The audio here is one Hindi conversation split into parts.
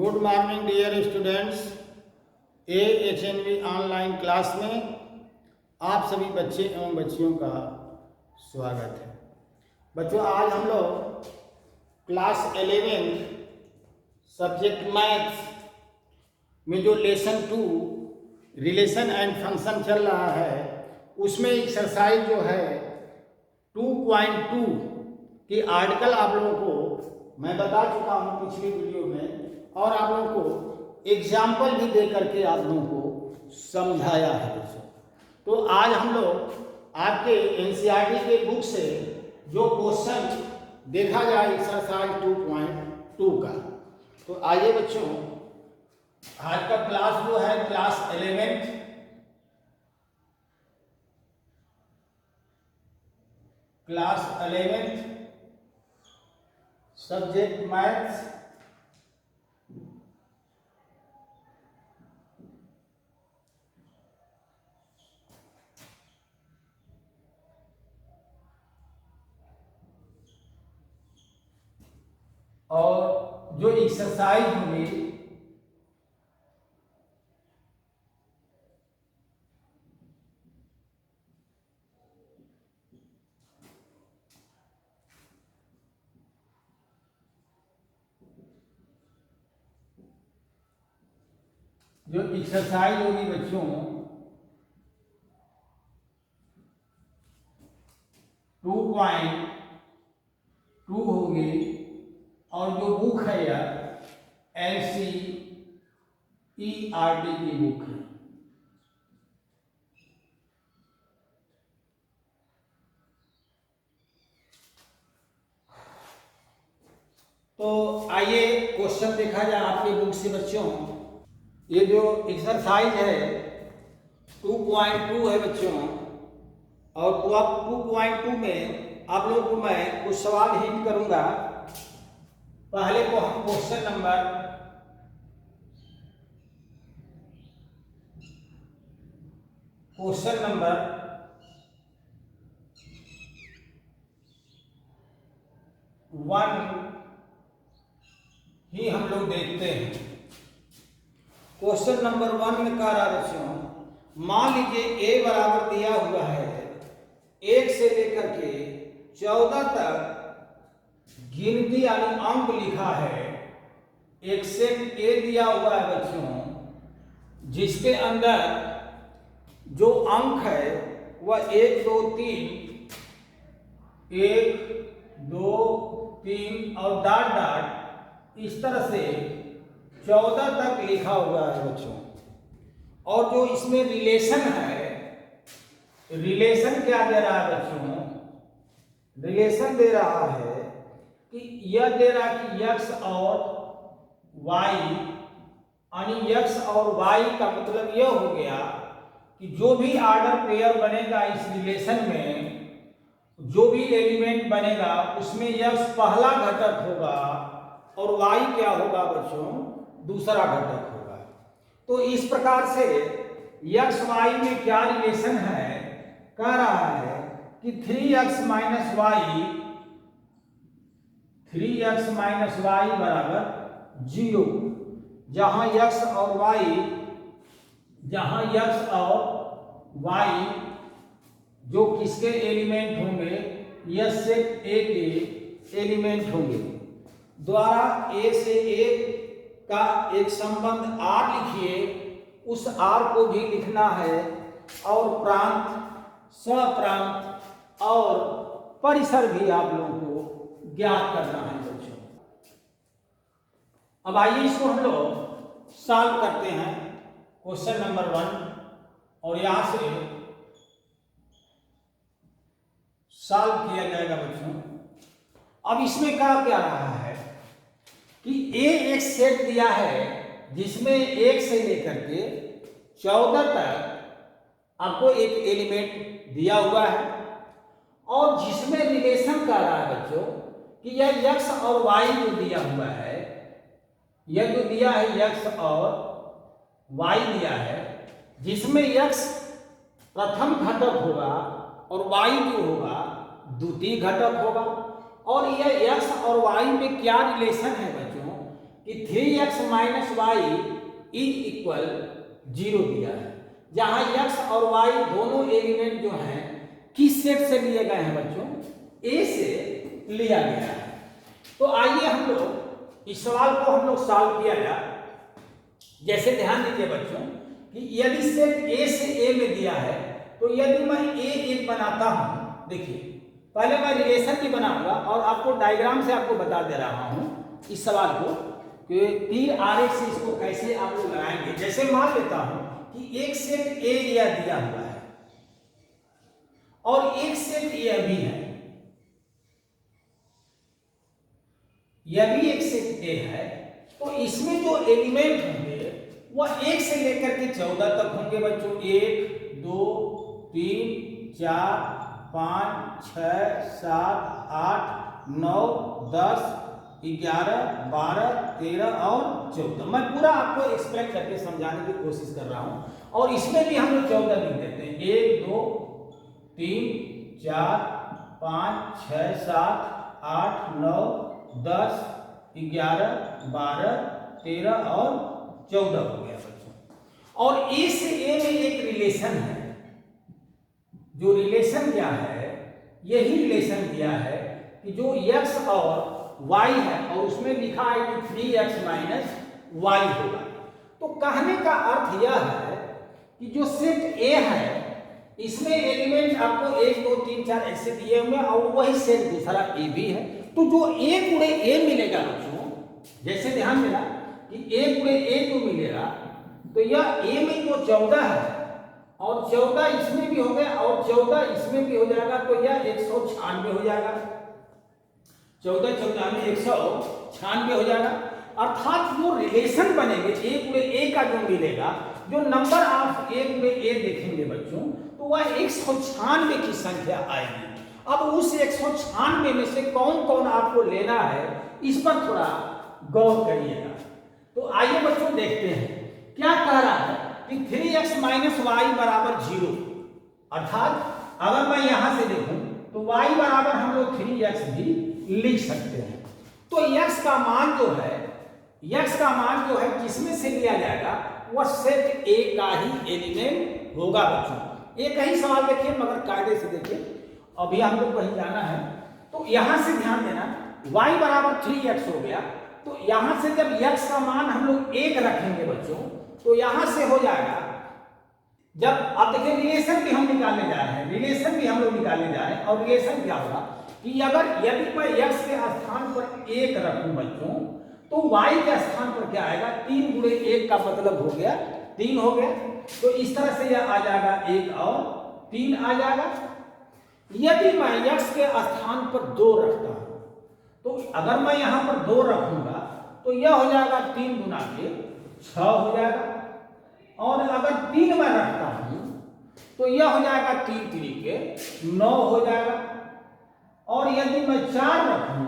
Good morning dear students. AHNV online class में आप सभी बच्चे एवं बच्चियों का स्वागत है। बच्चों, आज हम लोग क्लास 11 सब्जेक्ट मैथ्स में जो लेसन 2 रिलेशन एंड फंक्शन चल रहा है, उसमें एक्सरसाइज जो है 2.2 की आर्टिकल आप लोगों को मैं बता चुका हूँ पिछली वीडियो में, और आप लोगों को एग्जाम्पल भी दे करके आप लोगों को समझाया है बच्चों। तो आज हम लोग आपके NCERT के बुक से जो क्वेश्चन देखा जाए एक्सरसाइज 2.2 का, तो आइए बच्चों, आज का क्लास जो है क्लास 11 सब्जेक्ट मैथ्स और जो एक्सरसाइज होगी बच्चों 2.2 होगी, और जो बुक है यार NCERT की बुक है। तो आइए क्वेश्चन देखा जाए आपकी बुक से बच्चों। ये जो एक्सरसाइज है 2.2 है बच्चों, और 2.2 में आप लोगों को मैं कुछ सवाल हिंट करूंगा। पहले को हम क्वेश्चन नंबर 1 ही हम लोग देखते हैं। क्वेश्चन नंबर 1 में कह रहा है बच्चों, मान लीजिए A बराबर दिया हुआ है 1 से लेकर के 14 तक गिनती यानी अंक लिखा है। एक सेट A दिया हुआ है बच्चों, जिसके अंदर जो अंक है वह 1 2 3 और डॉट डॉट इस तरह से 14 तक लिखा हुआ है बच्चों। और जो इसमें रिलेशन है, रिलेशन क्या दे रहा है बच्चों? रिलेशन दे रहा है कि यह दे रहा है कि x और y, यानी x और y का मतलब यह हो गया कि जो भी ऑर्डर पेयर बनेगा इस रिलेशन में, जो भी एलिमेंट बनेगा उसमें x पहला घटक होगा और y क्या होगा बच्चों? दूसरा घटक होगा। तो इस प्रकार से x y में क्या रिलेशन है, कह रहा है कि 3x y बराबर 0, जहां x और y जो किसके एलिमेंट होंगे? यह सेट A के एलिमेंट होंगे। द्वारा A से A का एक संबंध R लिखिए, उस R को भी लिखना है, और प्रांत, स्वप्रांत और परिसर भी आप लोगों को ज्ञात करना है बच्चों। अब आइए इसको हम लोग सॉल्व करते हैं। क्वेश्चन नंबर 1, और यहां से सॉल्व किया जाएगा बच्चों। अब इसमें क्या रहा है कि A एक सेट दिया है जिसमें 1 से लेकर के 14 तक आपको एक एलिमेंट दिया हुआ है, और जिसमें रिलेशन कर रहा है बच्चों कि यह x और y जो दिया हुआ है, यह जो दिया है x और y दिया है, जिसमें x प्रथम घटक होगा और y जो होगा द्वितीय घटक होगा। और यह x और y में क्या रिलेशन है बच्चों कि 3x minus Y is equal 0 दिया है, जहां x और y दोनों एलिमेंट जो हैं किस सेट से लिए गए हैं बच्चों? A से लिया गया है। तो आइए हम लोग इस सवाल को हम लोग सॉल्व किया जाए। जैसे ध्यान दीजिए बच्चों कि यदि सेट A से A में दिया है, तो यदि मैं A एक बनाता हूं, देखिए पहले मैं रिलेशन की बनाऊंगा और आपको डायग्राम से आपको बता दे रहा हूं इस सवाल को कि तीर आरेख से इसको कैसे आप लोग लगाएंगे। जैसे मान लेता हूं कि एक सेट A दिया हुआ है और एक सेट यह भी है, यह भी एक सेट A है, तो इसमें जो एलिमेंट होंगे वह 1 से लेकर के 14 तक होंगे बच्चों। 1 2 3 4 5 6 7 8 9 10 11 12 13 और 14। मैं पूरा आपको एक्सप्लेन करके समझाने की कोशिश कर रहा हूं, और इसमें भी हम लोग 14 लिख देते हैं। 1 2 3 4 5 6 7 8 9 10 11 12 13 और 14 हो गया बच्चों। और A से A में एक रिलेशन है, जो रिलेशन क्या है? यही रिलेशन दिया है कि जो x और y है और उसमें लिखा है कि 3x माइनस y होगा। तो कहने का अर्थ यह है कि जो सेट A है इसमें एलिमेंट आपको 1 2 3 4 ऐसे दिए हुए और वही सेट दूसरा A भी है। तो जो A गुणे A मिलेगा बच्चों, जैसे ध्यान देना कि A गुणे A जो मिलेगा, तो यह A में जो 14 है और 14 इसमें भी हो गया और 14 इसमें भी हो जाएगा, तो यह 196 हो जाएगा। 14 14 में 196 हो जाएगा। अर्थात जो रिलेशन बनेंगे A गुणे A का जो मिलेगा, जो नंबर ऑफ A गुणे A देखेंगे बच्चों, तो वह 196 की संख्या आएगी। अब उस 196 में से कौन कौन आपको लेना है, इस पर थोड़ा गौर करिएगा। तो आइए बच्चों देखते हैं क्या कह रहा है कि 3x माइनस वाई बराबर 0। अर्थात अगर मैं यहां से देखूं तो y बराबर हम लोग 3x भी लिख सकते हैं। तो x का मान जो है, x का मान जो है किसमें से लिया जाएगा? वह सेट A का ही एलिमेंट होगा बच्चों। एक ही सवाल देखिए मगर कायदे से देखिए, अभी हम लोग कहीं जाना है। तो यहां से ध्यान देना, y बराबर 3x हो गया, तो यहां से जब x का मान हम लोग 1 रखेंगे बच्चों, तो यहां से हो जाएगा, जब अब देखिए रिलेशन भी हम निकालने जा रहे हैं, रिलेशन भी हम लोग निकालने जा रहे हैं। और रिलेशन क्या होगा कि यदि मैं x के स्थान पर 1 रखूं बच्चों, तो y के स्थान पर क्या आएगा? 3 गुणे 1 का मतलब हो गया 3 हो गया। तो इस तरह से यह आ जाएगा 1 और 3 आ जाएगा। यदि मैं x के स्थान पर 2 रखता हूं, तो अगर मैं यहां पर 2 रखूंगा तो यह हो जाएगा 3 गुना के 6 हो जाएगा। और अगर 3 मैं रखता हूं तो यह हो जाएगा 3 3 के 9 हो जाएगा। और यदि मैं 4 रखूं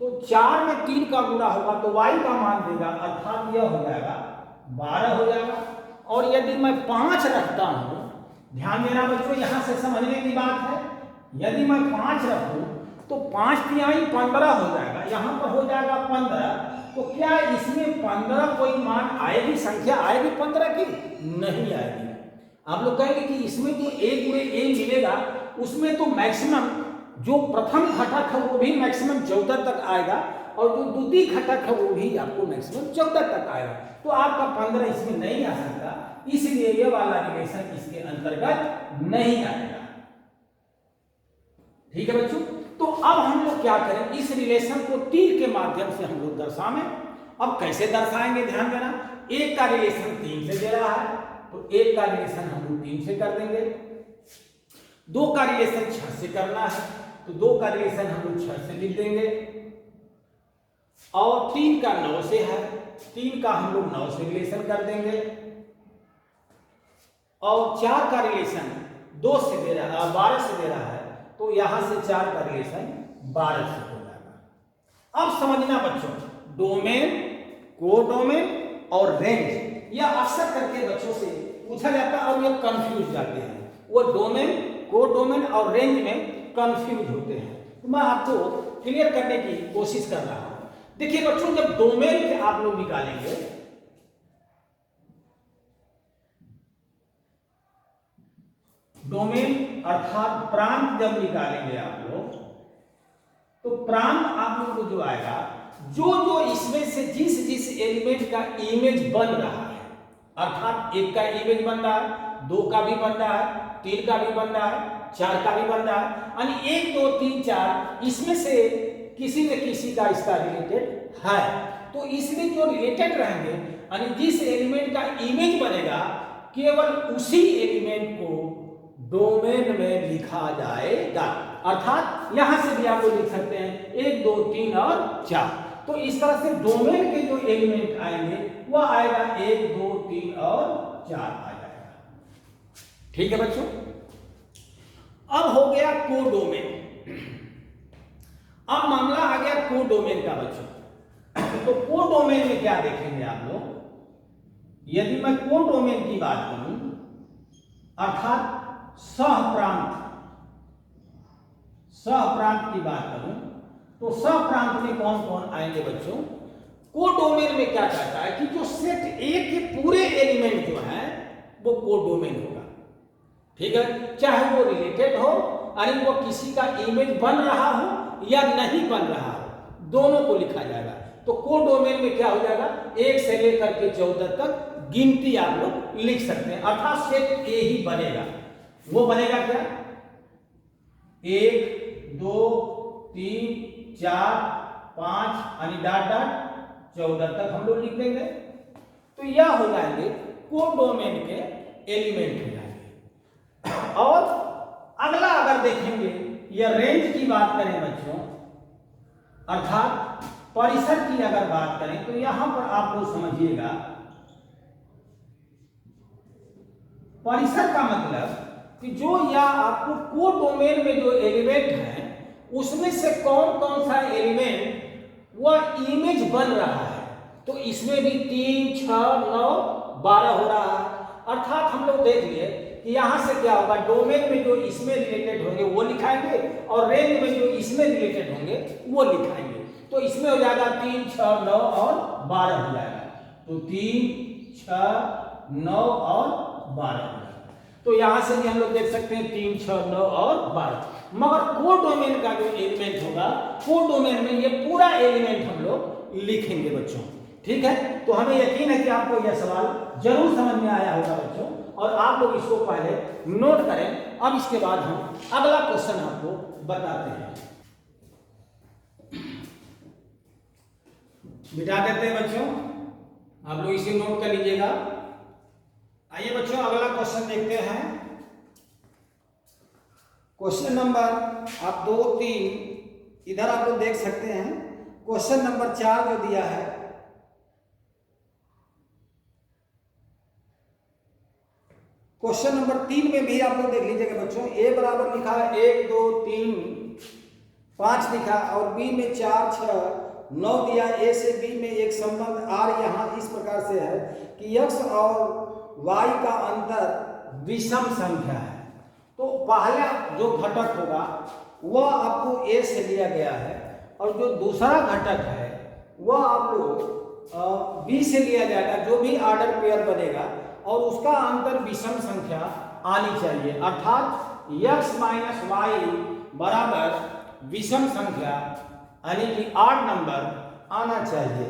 तो 4 में 3 का गुणा होगा तो y का मान देगा, अर्थात यह हो जाएगा 12 हो जाएगा। और यदि मैं 5 रखता हूं, ध्यान देना बच्चों यहां से समझने की बात है, यदि मैं 5 रखूं तो 5 तिहाई 15 हो जाएगा, यहां पर हो जाएगा 15। तो क्या इसमें 15 कोई मान आएगी, संख्या आएगी 15 की? नहीं आएगी। आप लोग कहेंगे कि इसमें जो A गुणे A मिलेगा उसमें तो मैक्सिमम जो प्रथम घटक है वो भी मैक्सिमम 14 तक आएगा और जो द्वितीय घटक है वो भी आपको मैक्सिमम 14 तक आएगा। तो आपका 15 इसमें नहीं आ सकता, इसलिए ये वाला रिलेशन इसके अंतर्गत नहीं आएगा। ठीक है बच्चों, तो अब हम लोग क्या करें, इस रिलेशन को तीर के माध्यम से हम लोग दर्शाएं। अब कैसे दर्शाएंगे ध्यान देना, 1 का रिलेशन 3 से दे रहा है तो 1 का रिलेशन हम लोग 3 से कर देंगे। 2 का रिलेशन 6 से करना है तो 2 का रिलेशन हम लोग 6 से लिख देंगे। और 3 का 9 से है, 3 का हम लोग 9 से रिलेशन कर देंगे। और 4 का रिलेशन 2 से दे रहा है, 12 से दे रहा है, तो यहां से 4 का रिलेशन 12 से हो जाएगा। अब समझना बच्चों, डोमेन, कोडोमेन और रेंज, यह अक्सर करके बच्चों से पूछा जाता है और ये कंफ्यूज जाते हैं। वो डोमेन, कोडोमेन और रेंज में कंफ्यूज होते हैं। तो मैं आपको क्लियर करने की कोशिश कर रहा हूं। देखिए बच्चों, जब डोमेन के आप लोग निकालेंगे, डोमेन अर्थात प्रांत जब निकालेंगे आप लोग, तो प्रांत आप लोग को जो आएगा, जो जो इसमें से जिस जिस एलिमेंट का इमेज बन रहा है, अर्थात एक का इमेज बन रहा है, दो का भी बन रहा है, तीन का भी बन रहा है, चार का भी बन रहा है, यानी एक दो तीन चार इसमें से किसी न किसी का इसका रिलेटेड है, तो इसमें जो रिलेटेड रहेंगे, यानी जिस एलिमेंट का इमेज बनेगा, केवल उसी एलिमेंट को डोमेन में लिखा जाएगा। अर्थात यहां से भी आप लोग लिख सकते हैं 1 2 3 और 4। तो इस तरह से डोमेन के जो एलिमेंट आएंगे वह आएगा 1 2 3 और 4 आ जाएगा। ठीक है बच्चों, अब हो गया कोडोमेन। अब मामला आ गया कोडोमेन का बच्चों। तो कोडोमेन में क्या देखेंगे आप लोग, यदि मैं कोडोमेन की बात करूं, अर्थात सहप्रांत की बात करूं, तो सहप्रांत में कौन कौन आएंगे बच्चों। कोडोमेन में क्या कहता है कि जो सेट ए के पूरे एलिमेंट जो है वो कोडोमेन होगा। ठीक है, चाहे वो रिलेटेड हो, यानी वो किसी का इमेज बन रहा हो या नहीं बन रहा हो, दोनों को लिखा जाएगा। तो कोडोमेन में क्या हो जाएगा, 1 से लेकर के 14 तक गिनती आप लोग लिख सकते हैं, अर्थात सेट ए ही बनेगा। वो बनेगा क्या, 1 2 3 4 5 यानी डॉट डॉट 14 तक हम लोग लिख देंगे। तो यह हो जाएंगे कोडोमेन के एलिमेंट हो जाएंगे। और अगला अगर देखेंगे, यह रेंज की बात करें बच्चों, अर्थात परिसर की अगर बात करें, तो यहां पर आप लोग समझिएगा, परिसर का मतलब कि जो या आपको कोडोमेन में जो एलिमेंट है उसमें से कौन कौन सा एलिमेंट वह इमेज बन रहा है। तो इसमें भी 3 6 9 12 हो रहा है। अर्थात हम लोग देख लिए कि यहां से क्या होगा, डोमेन में जो इसमें रिलेटेड होंगे वो लिखाएंगे और रेंज में जो इसमें रिलेटेड होंगे वो लिखाएंगे। तो इसमें हो जाएगा 3 6 9 और 12 हो जाएगा। तो 3 6 9 और 12। तो यहां से भी हम लोग देख सकते हैं 3 6 9 और 12। मगर कोडोमेन का जो एलिमेंट होगा, कोडोमेन में ये पूरा एलिमेंट हम लोग लिखेंगे बच्चों। ठीक है, तो हमें यकीन है कि आपको यह सवाल जरूर समझ में आया होगा बच्चों, और आप लोग इसको पहले नोट करें। अब इसके बाद हम अगला क्वेश्चन आपको बताते हैं, बिठा देते हैं बच्चों, आप लोग इसे नोट कर लीजिएगा। आइए बच्चों, अगला क्वेश्चन देखते हैं। क्वेश्चन नंबर आप 2 3 इधर आप लोग देख सकते हैं। क्वेश्चन नंबर 4 जो दिया है, क्वेश्चन नंबर 3 में भी आप लोग देख लीजिएगा बच्चों। ए बराबर लिखा है 1 2 3 5 लिखा, और बी में 4 6 9 दिया। ए से बी में एक संबंध आर यहाँ इस प्रकार से है कि x और y का अंतर विषम संख्या है। तो पहला जो घटक होगा वह आपको a से लिया गया है, और जो दूसरा घटक है वह आप लोग b से लिया जाएगा। जो भी ऑर्डर पेयर बनेगा और उसका अंतर विषम संख्या आनी चाहिए, अर्थात x माइनस वाई बराबर विषम संख्या यानी कि 8 नंबर आना चाहिए।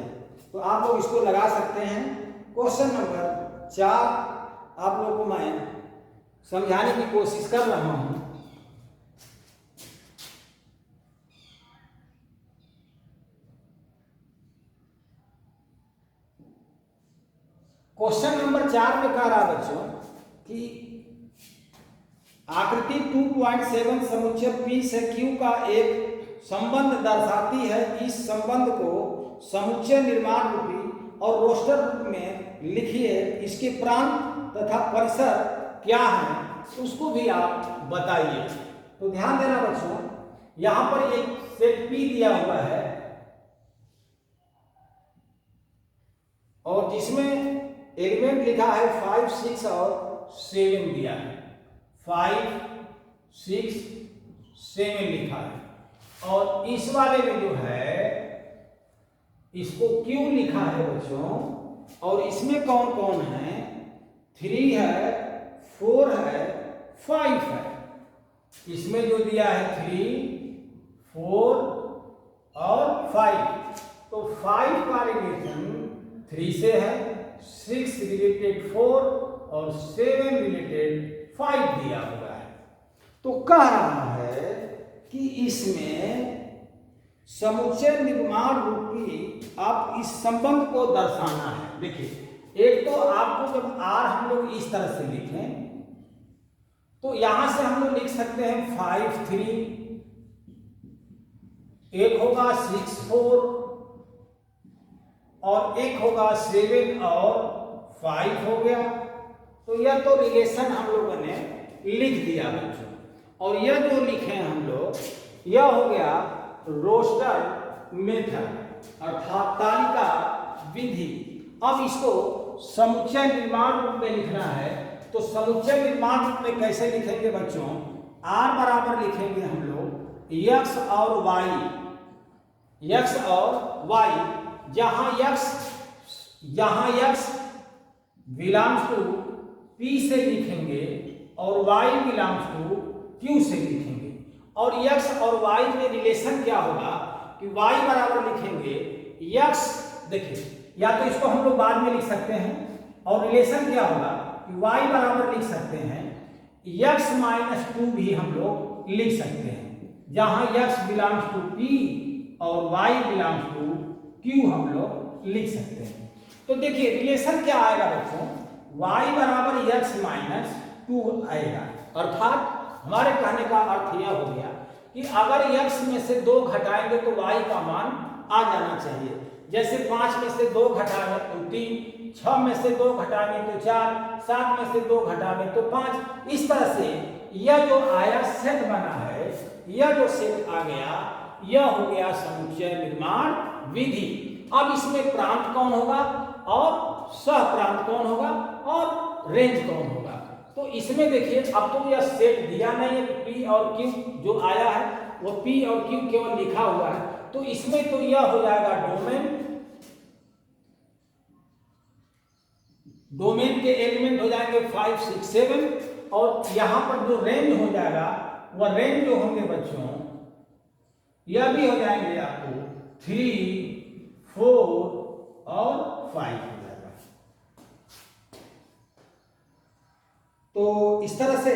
तो आप लोग इसको लगा सकते हैं। क्वेश्चन नंबर 4 आप लोगों को मैं समझाने की कोशिश कर रहा हूं। क्वेश्चन नंबर 4 में कह रहा बच्चों कि आकृति 2.7 समुच्चय P से Q का एक संबंध दर्शाती है। इस संबंध को समुच्चय निर्माण रूपी और रोस्टर रूप में लिखिए। इसके प्रांत तथा परिसर क्या है उसको भी आप बताइए। तो ध्यान देना बच्चों, यहां पर एक सेट P दिया हुआ है और जिसमें एलिमेंट लिखा है 5 6 और 7 दिया है। 5 6 7 लिखा है, और इस वाले में जो है इसको Q लिखा है बच्चों, और इसमें कौन कौन है? 3 है, 4 है, 5 है। इसमें जो दिया है 3, 4 और 5, तो 5 का रिलेशन 3 से है, 6 रिलेटेड 4 और 7 रिलेटेड 5 दिया हुआ है। तो कह रहा है कि इसमें समुच्चय निर्माण रूपी आप इस संबंध को दर्शाना है। देखिए, एक तो आपको जब आर हम लोग इस तरह से लिखें तो यहां से हम लोग लिख सकते हैं 5 3, एक होगा 6 4 और एक होगा 7 और 5 हो गया। तो यह तो रिलेशन हम लोगों ने लिख दिया बच्चों, और यह जो लिखे हम लोग, यह हो गया रोस्टर मेथड अर्थात तालिका विधि। अब इसको समुच्चय निर्माण रूप में लिखना है, तो समुच्चय निर्माण रूप में कैसे लिखेंगे बच्चों? R बराबर लिखेंगे हम लोग x और y, जहां x बिलोंग्स टू P से लिखेंगे और y बिलोंग्स टू Q से लिखेंगे। और x और y में रिलेशन क्या होगा कि y बराबर लिखेंगे x, देखिए या तो इसको हम लोग बाद में लिख सकते हैं, और रिलेशन क्या होगा कि y बराबर लिख सकते हैं x माइनस 2 भी हम लोग लिख सकते हैं, जहां x बिलोंग्स टू P और y बिलोंग्स टू Q हम लोग लिख सकते हैं। तो देखिए रिलेशन क्या आएगा बच्चों? y बराबर x माइनस 2 आएगा। अर्थात हमारे कहने का अर्थ यह हो गया कि अगर x में से 2 घटाएंगे तो y का मान आ जाना चाहिए। जैसे 5 में से 2 घटाएंगे तो 3, 6 में से 2 घटाएंगे तो 4, 7 में से 2 घटाएंगे तो 5। इस तरह से यह जो आया सेट बना है, यह जो सेट आ गया, यह हो गया समुच्चय निर्माण विधि। अब इसमें प्रांत कौन होगा और सह प्रांत कौन होगा और रेंज कौन होगा? तो इसमें देखिए अब तो यह सेट दिया नहीं है, P और Q जो आया है वो P और Q केवल लिखा हुआ है। तो इसमें तो यह हो जाएगा डोमेन के एलिमेंट हो जाएंगे 5 6 7, और यहां पर जो रेंज हो जाएगा वह रेंज जो होंगे बच्चों, यह भी हो जाएंगे आपको 3 4 और 5 हो जाएगा। तो इस तरह से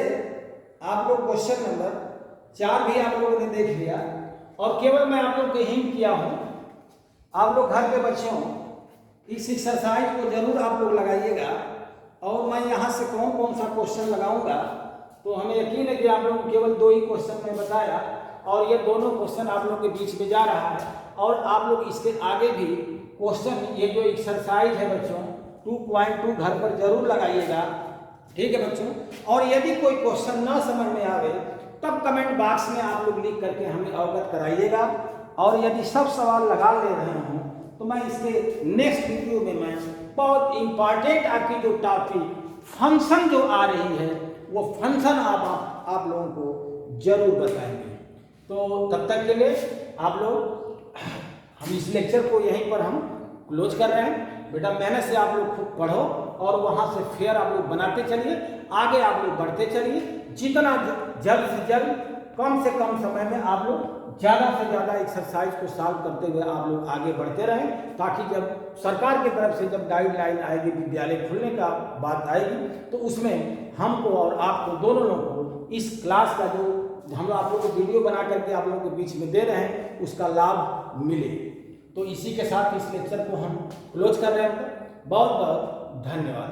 आप लोग क्वेश्चन नंबर 4 भी आप लोगों ने देख लिया, और केवल मैं आप लोग को हिंट किया हूं। आप लोग घर पे बच्चों इस एक्सरसाइज को जरूर आप लोग लगाइएगा, और मैं यहाँ से कौन कौन सा क्वेश्चन लगाऊंगा तो हमें यकीन है कि आप लोग केवल 2 ही क्वेश्चन में बताया, और ये दोनों क्वेश्चन आप लोग के बीच में जा रहा है। और आप लोग इसके आगे भी क्वेश्चन, ये जो एक्सरसाइज है बच्चों 2.2 घर पर जरूर लगाइएगा, ठीक है बच्चों। और यदि कोई क्वेश्चन ना समझ में आवे तब कमेंट बॉक्स में आप लोग लिख करके हमें अवगत कराइएगा। और यदि सब सवाल लगा ले रहे हों तो मैं इसके नेक्स्ट वीडियो में मैं बहुत इंपॉर्टेंट आपकी जो टॉपिक फंक्शन जो आ रही है वो फंक्शन आप लोगों को जरूर बताएंगे। तो तब तक के लिए आप लोग, हम इस लेक्चर को यहीं पर हम क्लोज कर रहे हैं। बेटा मेहनत से आप लोग खूब पढ़ो और वहाँ से फेयर आप लोग बनाते चलिए, आगे आप लोग बढ़ते चलिए। जितना जल्द से जल्द कम से कम समय में आप लोग ज़्यादा से ज़्यादा एक्सरसाइज को सॉल्व करते हुए आप लोग आगे बढ़ते रहें, ताकि जब सरकार की तरफ से जब गाइडलाइन आएगी, विद्यालय खुलने का बात आएगी, तो उसमें हमको और आपको दोनों लोगों को इस क्लास का जो हम आप लोग को वीडियो बना करके आप लोगों के बीच में दे रहे हैं उसका लाभ मिले। तो इसी के साथ इस लेक्चर को हम क्लोज कर रहे हैं। बहुत बहुत धन्यवाद।